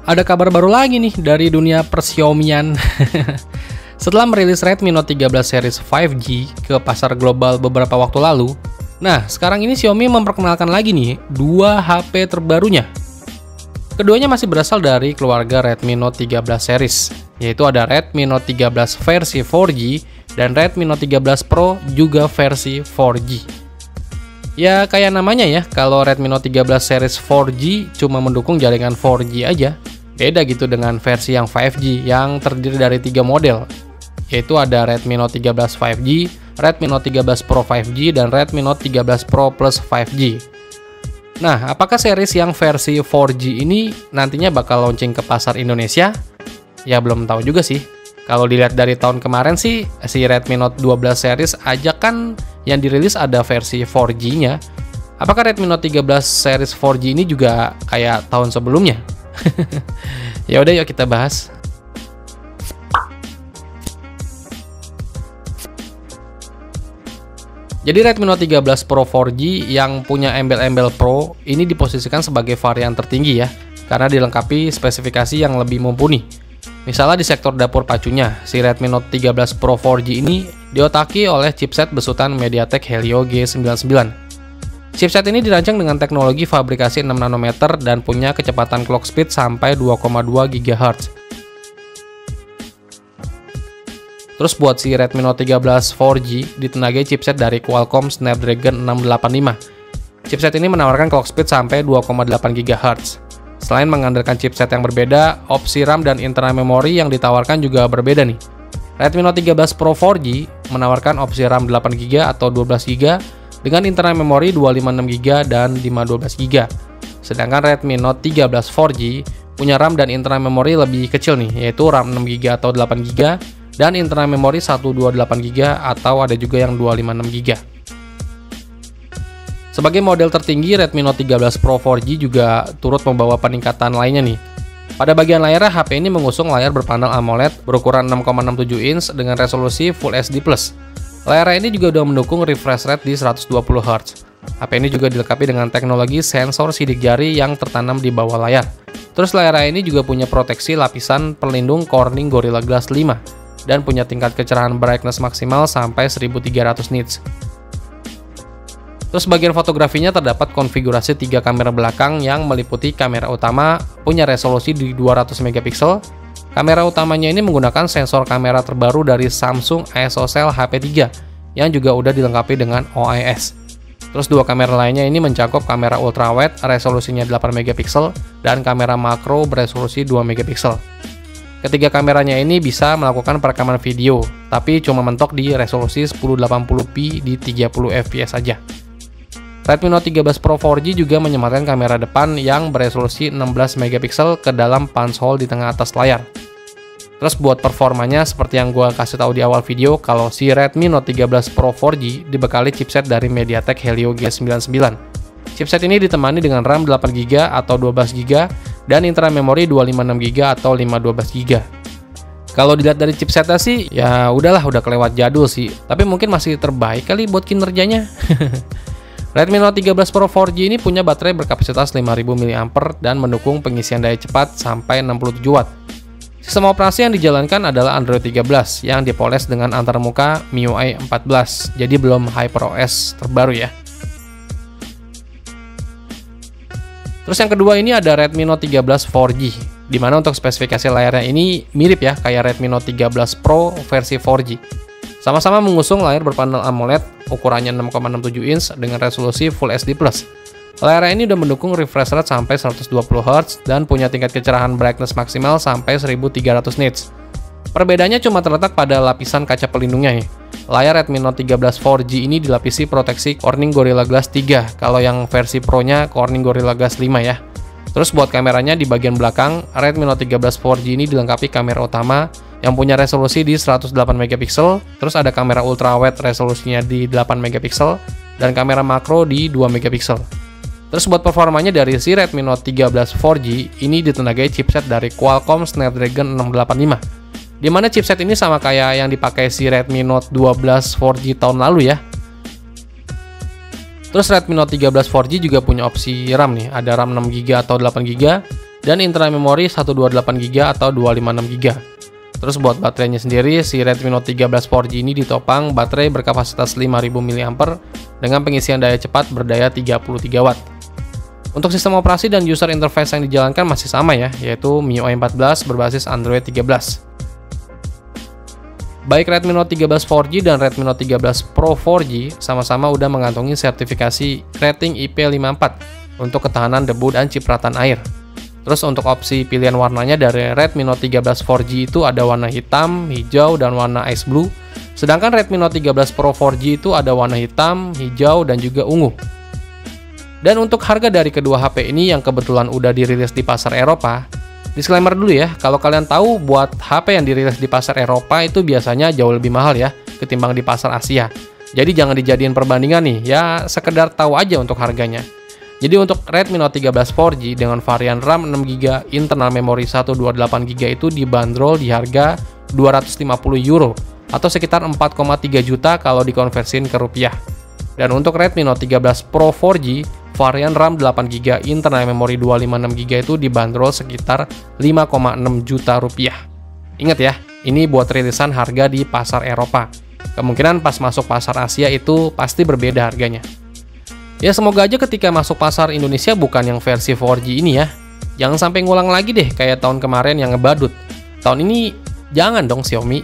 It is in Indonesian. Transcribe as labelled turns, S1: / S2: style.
S1: Ada kabar baru lagi nih dari dunia per-Xiaomi-an. Setelah merilis Redmi Note 13 series 5G ke pasar global beberapa waktu lalu, nah sekarang ini Xiaomi memperkenalkan lagi nih dua HP terbarunya. Keduanya masih berasal dari keluarga Redmi Note 13 series, yaitu ada Redmi Note 13 versi 4G dan Redmi Note 13 Pro juga versi 4G. Ya kayak namanya ya, kalau Redmi Note 13 series 4G cuma mendukung jaringan 4G aja. Beda gitu dengan versi yang 5G yang terdiri dari 3 model, yaitu ada Redmi Note 13 5G, Redmi Note 13 Pro 5G, dan Redmi Note 13 Pro Plus 5G. Nah, apakah series yang versi 4G ini nantinya bakal launching ke pasar Indonesia? Ya belum tahu juga sih. Kalau dilihat dari tahun kemarin sih, si Redmi Note 12 series aja kan yang dirilis ada versi 4G-nya. Apakah Redmi Note 13 series 4G ini juga kayak tahun sebelumnya? Ya udah yuk kita bahas. Jadi Redmi Note 13 Pro 4G yang punya embel-embel Pro ini diposisikan sebagai varian tertinggi ya, karena dilengkapi spesifikasi yang lebih mumpuni. Misalnya di sektor dapur pacunya, si Redmi Note 13 Pro 4G ini diotaki oleh chipset besutan MediaTek Helio G99. Chipset ini dirancang dengan teknologi fabrikasi 6 nanometer dan punya kecepatan clock speed sampai 2,2 GHz. Terus buat si Redmi Note 13 4G ditenagai chipset dari Qualcomm Snapdragon 685. Chipset ini menawarkan clock speed sampai 2,8 GHz. Selain mengandalkan chipset yang berbeda, opsi RAM dan internal memori yang ditawarkan juga berbeda nih. Redmi Note 13 Pro 4G menawarkan opsi RAM 8GB atau 12GB dengan internal memori 256GB dan 512GB. Sedangkan Redmi Note 13 4G punya RAM dan internal memori lebih kecil nih, yaitu RAM 6GB atau 8GB dan internal memori 128GB atau ada juga yang 256GB. Sebagai model tertinggi, Redmi Note 13 Pro 4G juga turut membawa peningkatan lainnya nih. Pada bagian layar, HP ini mengusung layar berpanel AMOLED berukuran 6,67 inch dengan resolusi Full HD+. Layar ini juga sudah mendukung refresh rate di 120Hz. HP ini juga dilengkapi dengan teknologi sensor sidik jari yang tertanam di bawah layar. Terus layar ini juga punya proteksi lapisan pelindung Corning Gorilla Glass 5 dan punya tingkat kecerahan brightness maksimal sampai 1300 nits. Terus bagian fotografinya terdapat konfigurasi 3 kamera belakang yang meliputi kamera utama punya resolusi di 200 megapiksel. Kamera utamanya ini menggunakan sensor kamera terbaru dari Samsung ISOCELL HP3 yang juga udah dilengkapi dengan OIS. Terus 2 kamera lainnya ini mencakup kamera ultrawide resolusinya 8 megapiksel dan kamera makro beresolusi 2 megapiksel. Ketiga kameranya ini bisa melakukan perekaman video, tapi cuma mentok di resolusi 1080p di 30 fps saja. Redmi Note 13 Pro 4G juga menyematkan kamera depan yang beresolusi 16 megapiksel ke dalam punch hole di tengah atas layar. Terus buat performanya seperti yang gue kasih tahu di awal video, kalau si Redmi Note 13 Pro 4G dibekali chipset dari MediaTek Helio G99. Chipset ini ditemani dengan RAM 8GB atau 12GB dan internal memori 256GB atau 512GB. Kalau dilihat dari chipsetnya sih, ya udahlah udah kelewat jadul sih, tapi mungkin masih terbaik kali buat kinerjanya. Redmi Note 13 Pro 4G ini punya baterai berkapasitas 5000 mAh dan mendukung pengisian daya cepat sampai 67 Watt. Sistem operasi yang dijalankan adalah Android 13 yang dipoles dengan antarmuka MIUI 14, jadi belum HyperOS terbaru ya. Terus yang kedua ini ada Redmi Note 13 4G, dimana untuk spesifikasi layarnya ini mirip ya kayak Redmi Note 13 Pro versi 4G. Sama-sama mengusung layar berpanel AMOLED ukurannya 6,67 inch dengan resolusi Full HD+. Layar ini udah mendukung refresh rate sampai 120Hz dan punya tingkat kecerahan brightness maksimal sampai 1300 nits. Perbedaannya cuma terletak pada lapisan kaca pelindungnya nih. Layar Redmi Note 13 4G ini dilapisi proteksi Corning Gorilla Glass 3, kalau yang versi Pro-nya Corning Gorilla Glass 5 ya. Terus buat kameranya di bagian belakang, Redmi Note 13 4G ini dilengkapi kamera utama yang punya resolusi di 108 megapiksel, terus ada kamera ultrawide resolusinya di 8 megapiksel dan kamera makro di 2 megapiksel. Terus buat performanya dari si Redmi Note 13 4G ini ditenagai chipset dari Qualcomm Snapdragon 685. Dimana chipset ini sama kayak yang dipakai si Redmi Note 12 4G tahun lalu ya. Terus Redmi Note 13 4G juga punya opsi RAM nih, ada RAM 6GB atau 8GB dan internal memori 128GB atau 256GB. Terus buat baterainya sendiri, si Redmi Note 13 4G ini ditopang baterai berkapasitas 5000 mAh dengan pengisian daya cepat berdaya 33W. Untuk sistem operasi dan user interface yang dijalankan masih sama ya, yaitu MIUI 14 berbasis Android 13. Baik Redmi Note 13 4G dan Redmi Note 13 Pro 4G sama-sama udah mengantongi sertifikasi rating IP54 untuk ketahanan debu dan cipratan air. Terus untuk opsi pilihan warnanya dari Redmi Note 13 4G itu ada warna hitam, hijau, dan warna ice blue. Sedangkan Redmi Note 13 Pro 4G itu ada warna hitam, hijau, dan juga ungu. Dan untuk harga dari kedua HP ini yang kebetulan udah dirilis di pasar Eropa, disclaimer dulu ya, kalau kalian tahu buat HP yang dirilis di pasar Eropa itu biasanya jauh lebih mahal ya ketimbang di pasar Asia. Jadi jangan dijadiin perbandingan nih, ya sekedar tahu aja untuk harganya. Jadi untuk Redmi Note 13 4G dengan varian RAM 6GB, internal memori 128GB itu dibanderol di harga €250 atau sekitar 4,3 juta kalau dikonversiin ke rupiah. Dan untuk Redmi Note 13 Pro 4G, varian RAM 8GB, internal memori 256GB itu dibanderol sekitar 5,6 juta rupiah. Ingat ya, ini buat rilisan harga di pasar Eropa. Kemungkinan pas masuk pasar Asia itu pasti berbeda harganya. Ya semoga aja ketika masuk pasar Indonesia bukan yang versi 4G ini ya. Jangan sampai ngulang lagi deh kayak tahun kemarin yang ngebadut. Tahun ini jangan dong Xiaomi.